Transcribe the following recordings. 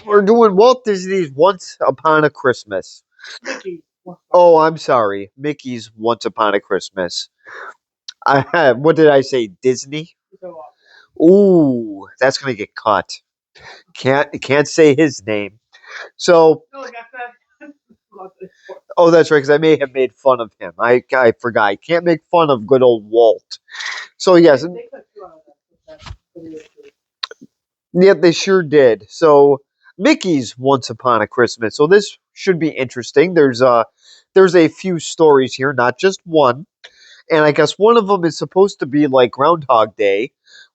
We're doing Walt Disney's Once Upon a Christmas. Oh, I'm sorry. Mickey's Once Upon a Christmas. What did I say? Disney? Ooh, that's gonna get cut. Can't say his name. So, oh, that's right, because I may have made fun of him. I forgot. I can't make fun of good old Walt. So yes, yeah, they sure did. So Mickey's Once Upon a Christmas. So this should be interesting. There's a few stories here, not just one. And I guess one of them is supposed to be like Groundhog Day,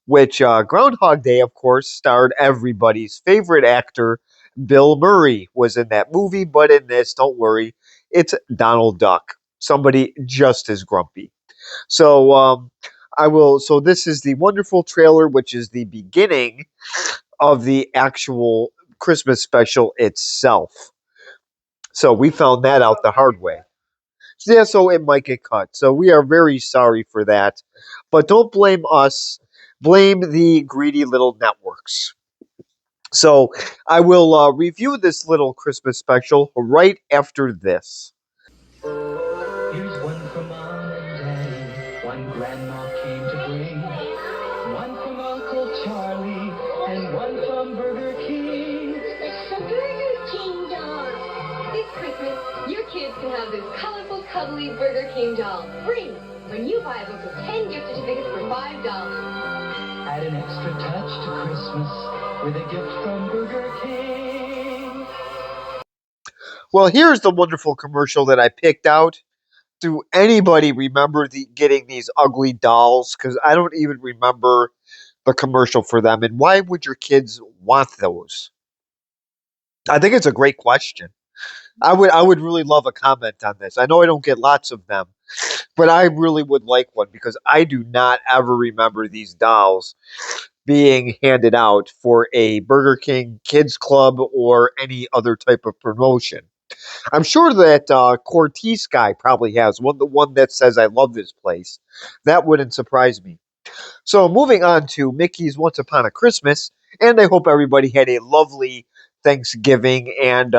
which Groundhog Day, of course, starred everybody's favorite actor, Bill Murray, was in that movie. But in this, don't worry, it's Donald Duck, somebody just as grumpy. So I will. So this is the wonderful trailer, which is the beginning of the actual Christmas special itself. So we found that out the hard way. Yeah, so it might get cut. So we are very sorry for that. But don't blame us. Blame the greedy little networks. So I will review this little Christmas special right after this. Here's one from Mom and Daddy, one Grandma came to bring, one from Uncle Charlie, and one from Burger King. It's the Burger King doll. This Christmas, your kids can have this colorful, cuddly Burger King doll free when you buy a book of 10 gift certificates for $5. Add an extra touch to Christmas with a gift from Burger King. Well, here's the wonderful commercial that I picked out. Do anybody remember getting these ugly dolls? Because I don't even remember the commercial for them. And why would your kids want those? I think it's a great question. I would really love a comment on this. I know I don't get lots of them, but I really would like one because I do not ever remember these dolls being handed out for a Burger King Kids Club or any other type of promotion. I'm sure that Cortese guy probably has one, the one that says "I love this place." That wouldn't surprise me. So moving on to Mickey's Once Upon a Christmas, and I hope everybody had a lovely Thanksgiving and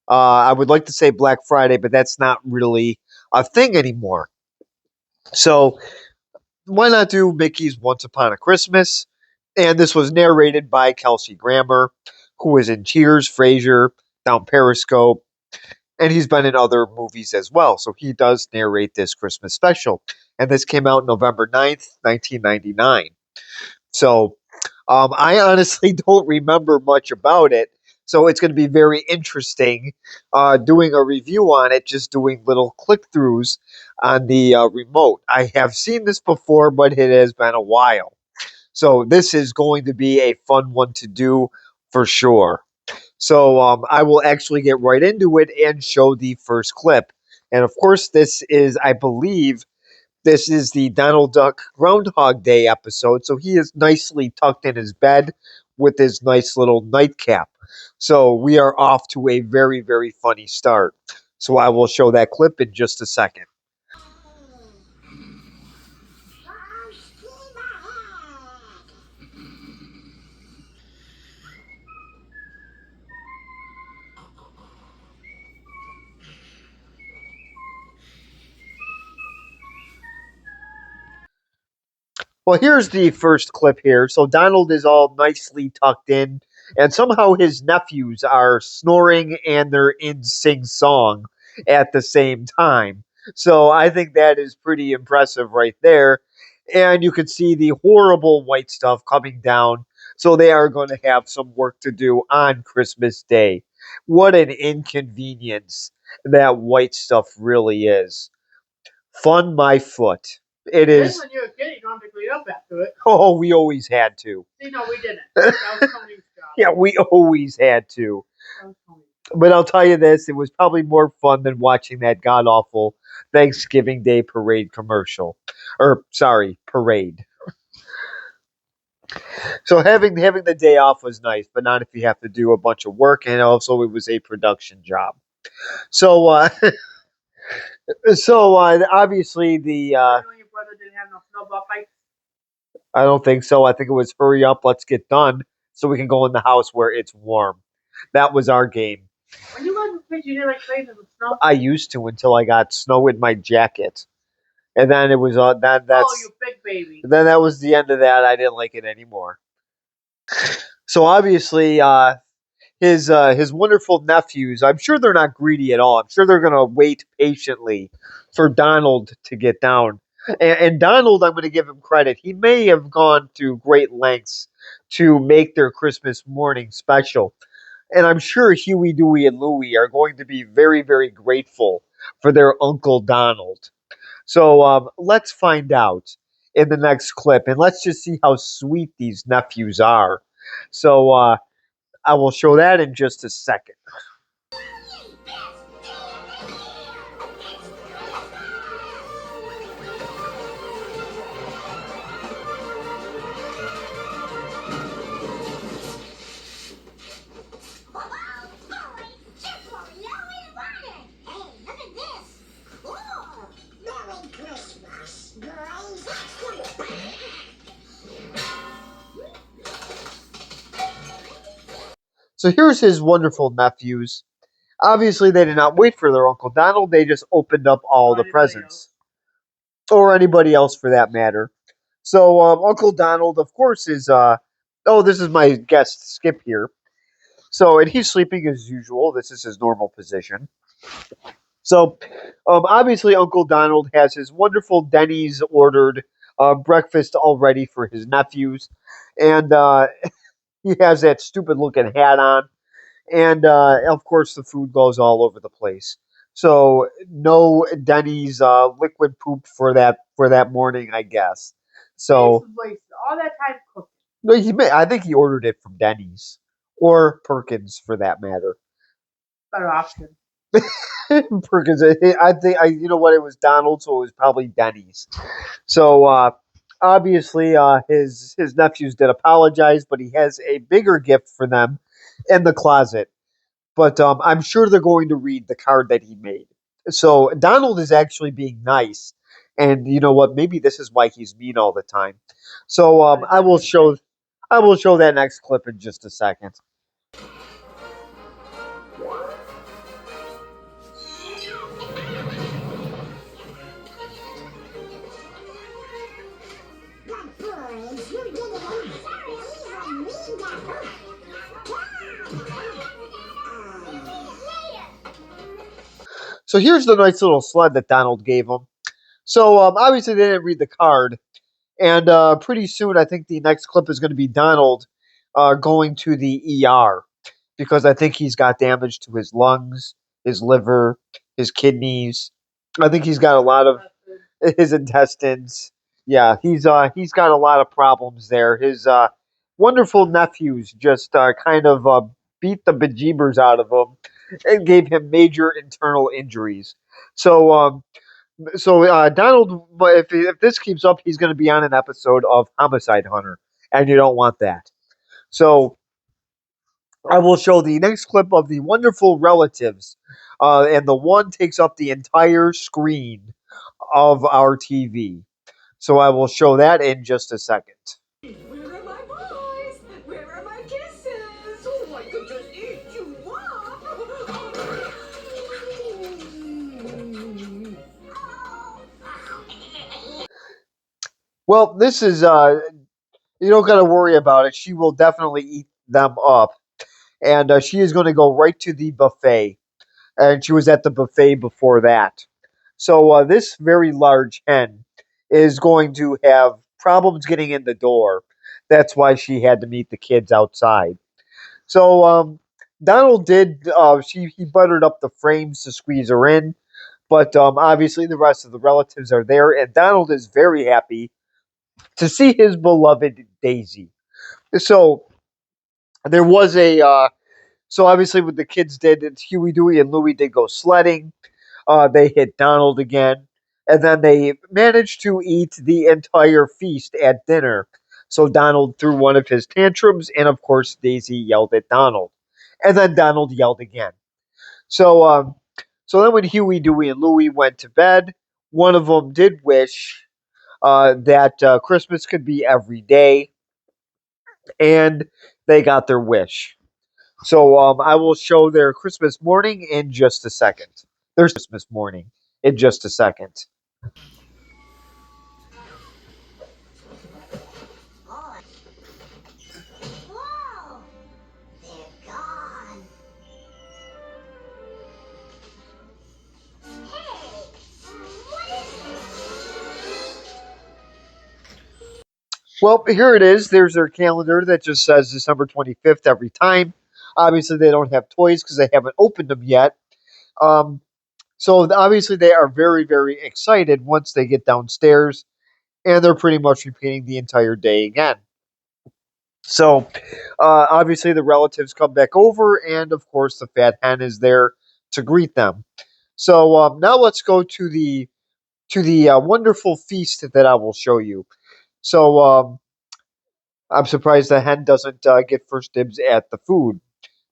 I would like to say Black Friday, but that's not really a thing anymore. So why not do Mickey's Once Upon a Christmas? And this was narrated by Kelsey Grammer, who was in Cheers, Frasier, Down Periscope, and he's been in other movies as well. So he does narrate this Christmas special. And this came out November 9th, 1999. So I honestly don't remember much about it. So it's going to be very interesting doing a review on it, just doing little click throughs on the remote. I have seen this before, but it has been a while. So this is going to be a fun one to do for sure. So I will actually get right into it and show the first clip. And of course, this is, I believe, this is the Donald Duck Groundhog Day episode, so he is nicely tucked in his bed with his nice little nightcap. So we are off to a very, very funny start. So I will show that clip in just a second. Well, here's the first clip here. So Donald is all nicely tucked in, and somehow his nephews are snoring and they're in sing song at the same time. So I think that is pretty impressive right there. And you can see the horrible white stuff coming down. So they are going to have some work to do on Christmas Day. What an inconvenience that white stuff really is. Fun my foot. It is. When you're a kid, you don't have to clean up after it. Oh, we always had to. See, no, we didn't. That was Tony's job. Yeah, we always had to. That was Tony's. But I'll tell you this, it was probably more fun than watching that god awful Thanksgiving Day parade commercial. Or sorry, parade. So having the day off was nice, but not if you have to do a bunch of work, and also it was a production job. So obviously the your brother didn't have no snowball fight. I don't think so. I think it was hurry up, let's get done. so we can go in the house where it's warm. That was our game. When you got the fish, you did like playing in the snow. I used to until I got snow in my jacket, and then it was that. That's Oh, you big baby. then that was the end of that. I didn't like it anymore. So obviously, his wonderful nephews. I'm sure they're not greedy at all. I'm sure they're gonna wait patiently for Donald to get down. And Donald, I'm going to give him credit. He may have gone to great lengths to make their Christmas morning special. And I'm sure Huey, Dewey, and Louie are going to be very, very grateful for their Uncle Donald. So let's find out in the next clip, and let's just see how sweet these nephews are. So I will show that in just a second. So here's his wonderful nephews. Obviously, they did not wait for their Uncle Donald. They just opened up all the presents. Or anybody else for that matter. So Uncle Donald, of course, is oh, this is my guest Skip here. So and he's sleeping as usual. This is his normal position. So obviously, Uncle Donald has his wonderful Denny's ordered breakfast all ready for his nephews, and he has that stupid looking hat on, and of course, the food goes all over the place. So no Denny's liquid poop for that morning, I guess. So wasted all that time cooking. no, I think he ordered it from Denny's or Perkins for that matter. Better option. Perkins, I think you know what, it was Donald's, so it was probably Denny's. So obviously, his nephews did apologize, but he has a bigger gift for them in the closet. But I'm sure they're going to read the card that he made. So Donald is actually being nice, and you know what? Maybe this is why he's mean all the time. So I will show that next clip in just a second. So here's the nice little sled that Donald gave him. So obviously they didn't read the card, and pretty soon I think the next clip is going to be Donald going to the ER because I think he's got damage to his lungs, his liver, his kidneys. I think he's got a lot of his intestines. Yeah, he's got a lot of problems there. His wonderful nephews just kind of beat the bejeebers out of him and gave him major internal injuries. So Donald, if this keeps up, he's going to be on an episode of Homicide Hunter, and you don't want that. So I will show the next clip of the wonderful relatives, and the one takes up the entire screen of our TV. So I will show that in just a second. Where are my boys? Where are my kisses? Oh, I could just eat you up. Well, this is you don't got to worry about it. She will definitely eat them up, and she is going to go right to the buffet. And she was at the buffet before that. So this very large hen is going to have problems getting in the door. That's why she had to meet the kids outside. So Donald did. He buttered up the frames to squeeze her in, but obviously the rest of the relatives are there, and Donald is very happy to see his beloved Daisy. So there was a. So obviously, what the kids did, it's Huey, Dewey, and Louie did go sledding. They hit Donald again, and then they managed to eat the entire feast at dinner. So Donald threw one of his tantrums, and of course Daisy yelled at Donald, and then Donald yelled again. So, so then when Huey, Dewey, and Louie went to bed, one of them did wish that Christmas could be every day, and they got their wish. So I will show their Christmas morning in just a second. Their Christmas morning in just a second. Whoa! They're gone. Hey! Well, here it is. There's their calendar that just says December 25th every time. Obviously, they don't have toys because they haven't opened them yet. Um, so obviously, they are very, very excited once they get downstairs, and they're pretty much repeating the entire day again. So obviously, the relatives come back over, and of course, the fat hen is there to greet them. So now let's go to the wonderful feast that I will show you. So I'm surprised the hen doesn't get first dibs at the food.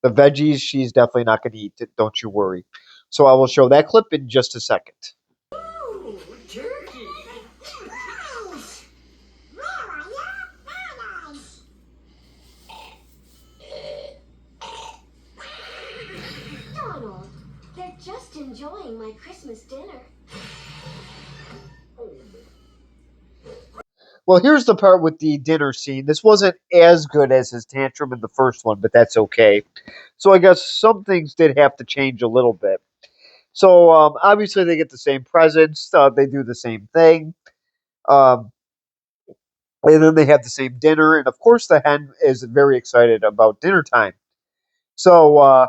The veggies, she's definitely not going to eat it. Don't you worry. So I will show that clip in just a second. Ooh, turkey! Gross! Where are your manners? Donald, they're just enjoying my Christmas dinner. Well, here's the part with the dinner scene. This wasn't as good as his tantrum in the first one, but that's okay. So I guess some things did have to change a little bit. So obviously they get the same presents. They do the same thing. Um, and then they have the same dinner. And of course, the hen is very excited about dinner time. So,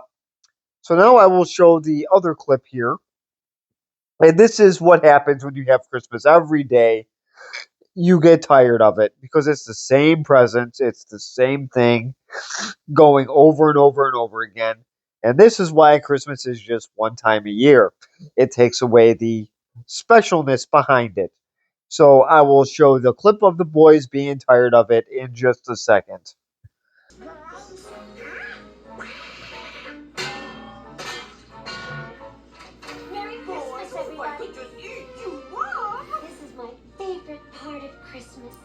so now I will show the other clip here. And this is what happens when you have Christmas every day. You get tired of it because it's the same presents, it's the same thing going over and over and over again. And this is why Christmas is just one time a year. It takes away the specialness behind it. So I will show the clip of the boys being tired of it in just a second. Merry Christmas, everybody. This is my favorite part of Christmas.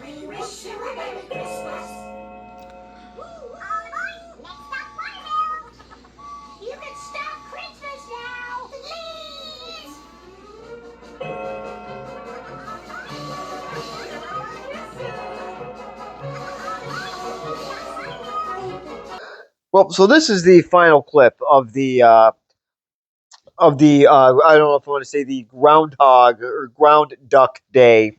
We wish you a Merry Christmas. Next up, Buttermilk. You can stop Christmas now, please. Well, so this is the final clip of the I don't know if I want to say the groundhog or ground duck day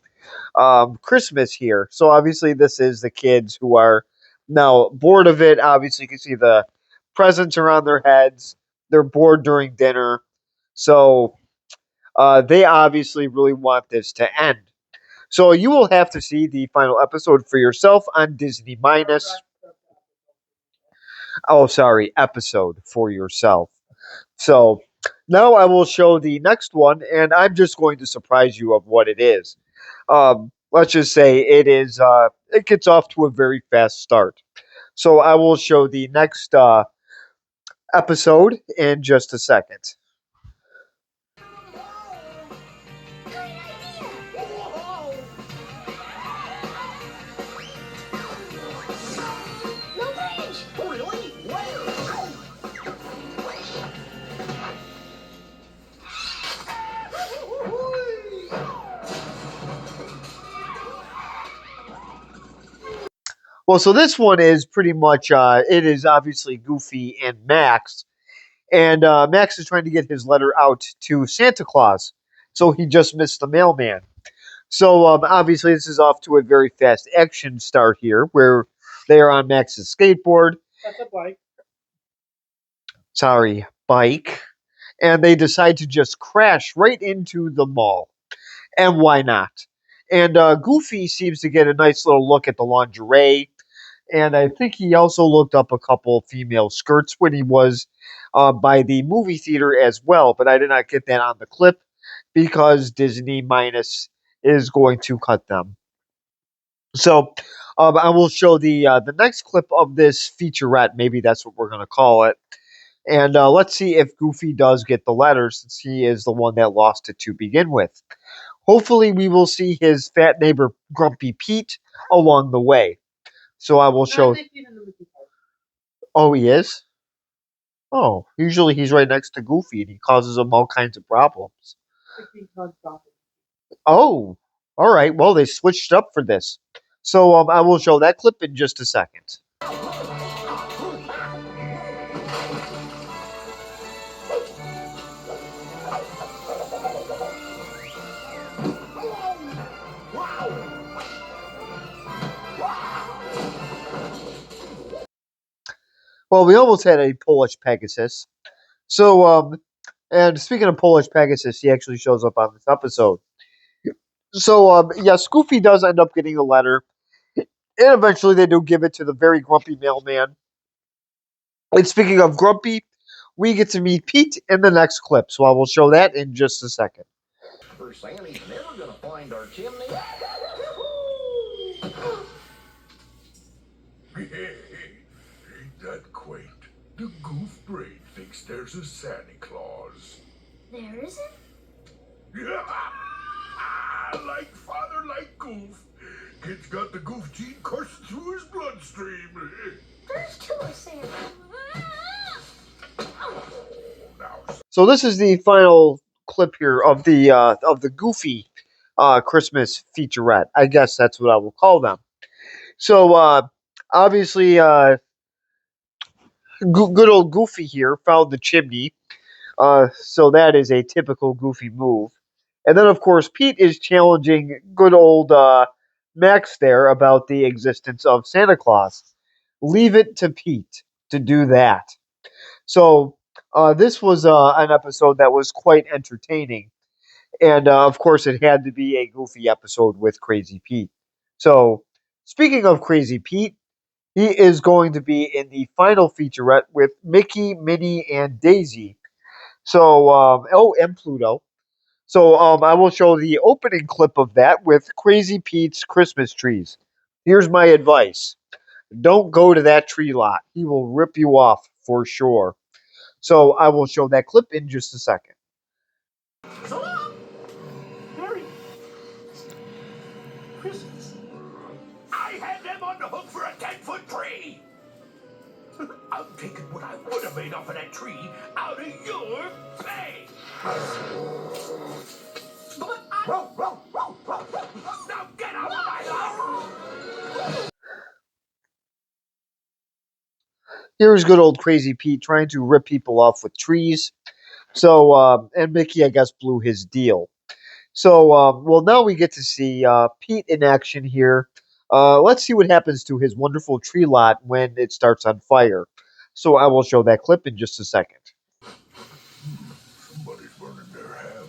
Christmas here. So obviously, this is the kids who are now bored of it. Obviously, you can see the presents around their heads. They're bored during dinner, so they obviously really want this to end. So you will have to see the final episode for yourself on Disney Minus. Oh, sorry, episode for yourself. So now I will show the next one, and I'm just going to surprise you of what it is. Let's just say it is. It gets off to a very fast start. So I will show the next episode in just a second. No bridge. Really? Where? Well, so this one is pretty much. It is obviously Goofy and Max, and Max is trying to get his letter out to Santa Claus. So he just missed the mailman. So obviously, this is off to a very fast action start here, where they are on Max's skateboard. That's a bike. Sorry, bike, and they decide to just crash right into the mall. And why not? And Goofy seems to get a nice little look at the lingerie, and I think he also looked up a couple female skirts when he was by the movie theater as well. But I did not get that on the clip because Disney Minus is going to cut them. So I will show the next clip of this featurette. Maybe that's what we're going to call it. And let's see if Goofy does get the letter, since he is the one that lost it to begin with. Hopefully, we will see his fat neighbor Grumpy Pete along the way. So I will show. Oh, he is. Oh, usually he's right next to Goofy, and he causes him all kinds of problems. Oh, all right. Well, they switched up for this. So I will show that clip in just a second. Well, we almost had a Polish Pegasus. So, and speaking of Polish Pegasus, he actually shows up on this episode. So, yes, Goofy does end up getting a letter, and eventually they do give it to the very grumpy mailman. And speaking of grumpy, we get to meet Pete in the next clip, so I will show that in just a second. For Santa's never gonna find our chimney. Ain't that quaint? The goof brain thinks there's a Santa Claus. There isn't? Like father, like goof. Kid's got the goof gene coursing through his bloodstream. There's two of Santa. Now, So this is the final clip here of the Goofy Christmas featurette. I guess that's what I will call them. So obviously, good old Goofy here found the chimney. So that is a typical Goofy move. And then, of course, Pete is challenging good old Max there about the existence of Santa Claus. Leave it to Pete to do that. So this was an episode that was quite entertaining. And of course, it had to be a Goofy episode with Crazy Pete. So, speaking of Crazy Pete, he is going to be in the final featurette with Mickey, Minnie, and Daisy. So, oh, and Pluto. So, I will show the opening clip of that with Crazy Pete's Christmas trees. Here's my advice: don't go to that tree lot. He will rip you off for sure. So, I will show that clip in just a second. so long. Merry Christmas. I had them on the hook for a 10-foot tree. I'm taking what I would have made off of that tree out of your pay. Now get out of my house! Here's good old Crazy Pete trying to rip people off with trees. So, and Mickey, I guess, blew his deal. So, well, now we get to see Pete in action here. Let's see what happens to his wonderful tree lot when it starts on fire. So, I will show that clip in just a second. Somebody's burning their ham.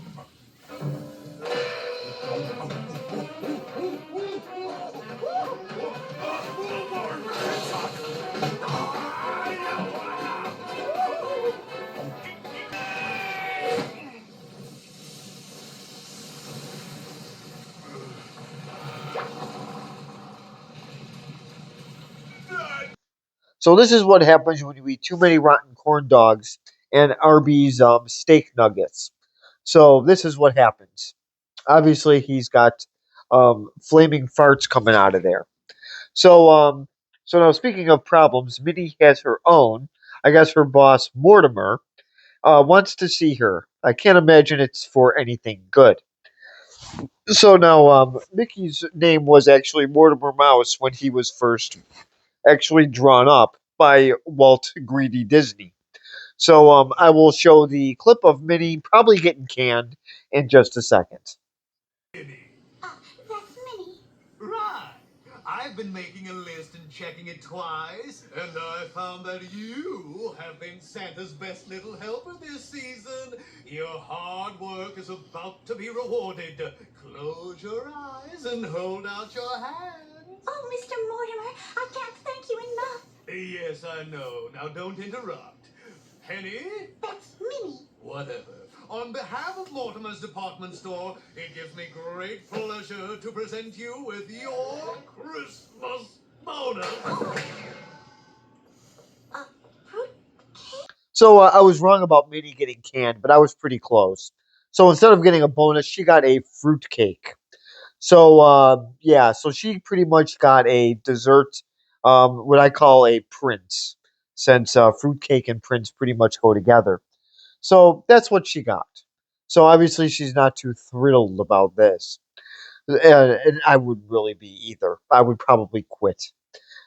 So, this is what happens when you eat too many rotten corn dogs and Arby's steak nuggets. So, this is what happens. Obviously, he's got flaming farts coming out of there. So, so now speaking of problems, Minnie has her own. I guess her boss Mortimer wants to see her. I can't imagine it's for anything good. So now, Mickey's name was actually Mortimer Mouse when he was first actually drawn up by Walt Greedy Disney. So I will show the clip of Minnie probably getting canned in just a second. That's Minnie. Right. I've been making a list and checking it twice, and I found that you have been Santa's best little helper this season. Your hard work is about to be rewarded. Close your eyes and hold out your hands. Oh, Mr. Mortimer, I can't thank you enough. Yes, I know. Now don't interrupt. Penny? That's Minnie. Whatever. On behalf of Mortimer's department store, it gives me great pleasure to present you with your Christmas bonus. Fruit? So I was wrong about Minnie getting canned, but I was pretty close. So instead of getting a bonus, she got a fruitcake. So yeah, so she pretty much got a dessert what I call a prince, since fruitcake and prince pretty much go together. So that's what she got. So obviously she's not too thrilled about this. And I would really be either. I would probably quit.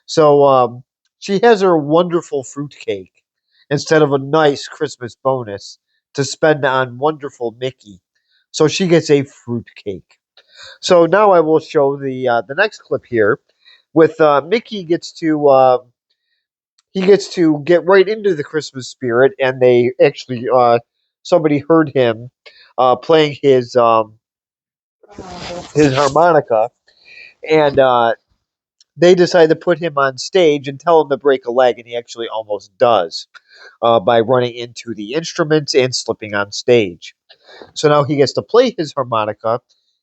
So she has her wonderful fruitcake instead of a nice Christmas bonus to spend on wonderful Mickey. So she gets a fruitcake. So now I will show the next clip here, with Mickey gets to get right into the Christmas spirit, and they actually somebody heard him playing his harmonica, and they decide to put him on stage and tell him to break a leg, and he actually almost does by running into the instruments and slipping on stage. So now he gets to play his harmonica,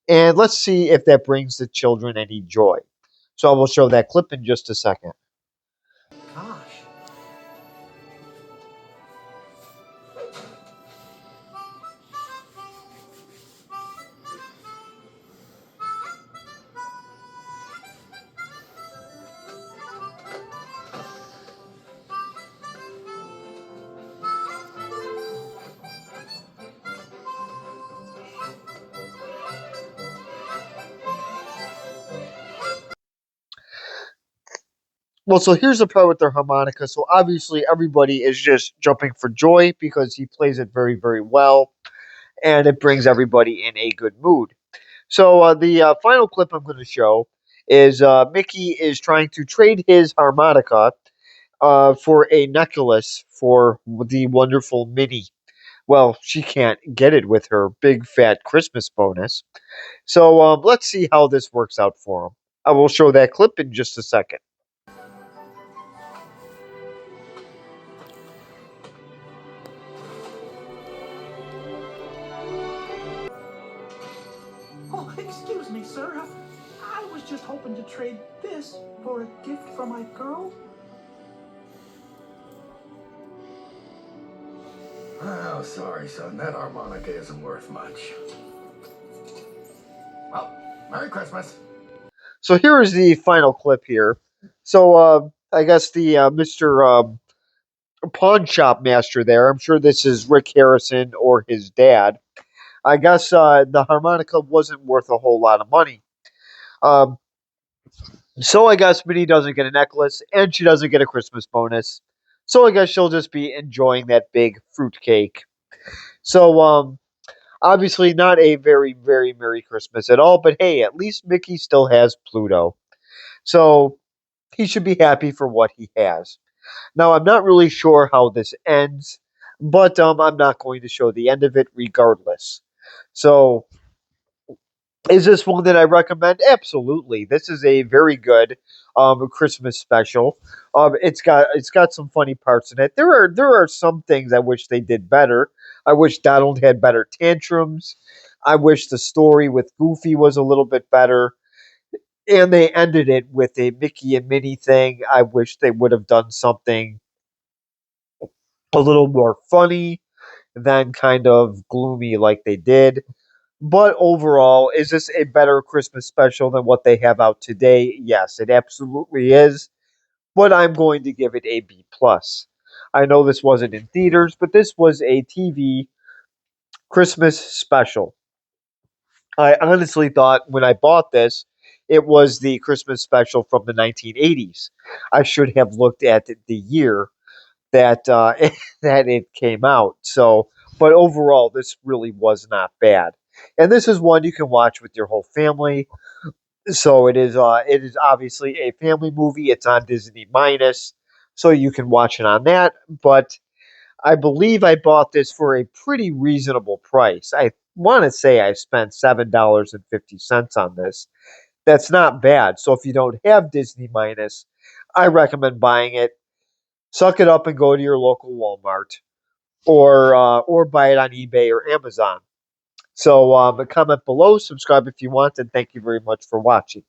and let's see if that brings the children any joy. So I will show that clip in just a second. Gosh. Well, so here's the part with the harmonica. So obviously everybody is just jumping for joy because he plays it very, very well, and it brings everybody in a good mood. So the final clip I'm going to show is Mickey is trying to trade his harmonica for a necklace for the wonderful Minnie. Well, she can't get it with her big fat Christmas bonus. So let's see how this works out for him. I will show that clip in just a second. Oh, excuse me, sir. I was just hoping to trade this for a gift for my girl. Oh, sorry, son. That harmonica isn't worth much. Well, Merry Christmas. So here is the final clip here. So I guess the Mr. Pawn Shop Master there, I'm sure this is Rick Harrison or his dad. I guess the harmonica wasn't worth a whole lot of money. Um, so I guess Minnie doesn't get a necklace and she doesn't get a Christmas bonus. So I guess she'll just be enjoying that big fruitcake. So obviously not a very, very Merry Christmas at all, but hey, at least Mickey still has Pluto. So he should be happy for what he has. Now, I'm not really sure how this ends, but I'm not going to show the end of it regardless. So, is this one that I recommend? Absolutely. This is a very good Christmas special. It's got some funny parts in it. There are some things I wish they did better. I wish Donald had better tantrums. I wish the story with Goofy was a little bit better. And they ended it with a Mickey and Minnie thing. I wish they would have done something a little more funny than kind of gloomy like they did. But overall, is this a better Christmas special than what they have out today? Yes, it absolutely is. But I'm going to give it a B plus. I know this wasn't in theaters, but this was a TV Christmas special. I honestly thought when I bought this, it was the Christmas special from the 1980s. I should have looked at the year that that it came out. So, but overall, this really was not bad. And this is one you can watch with your whole family. So it is obviously a family movie. It's on Disney minus, so you can watch it on that. But I believe I bought this for a pretty reasonable price. I want to say I spent $7.50 on this. That's not bad. So if you don't have Disney minus, I recommend buying it. Suck it up and go to your local Walmart, or buy it on eBay or Amazon. So comment below, subscribe if you want, and thank you very much for watching.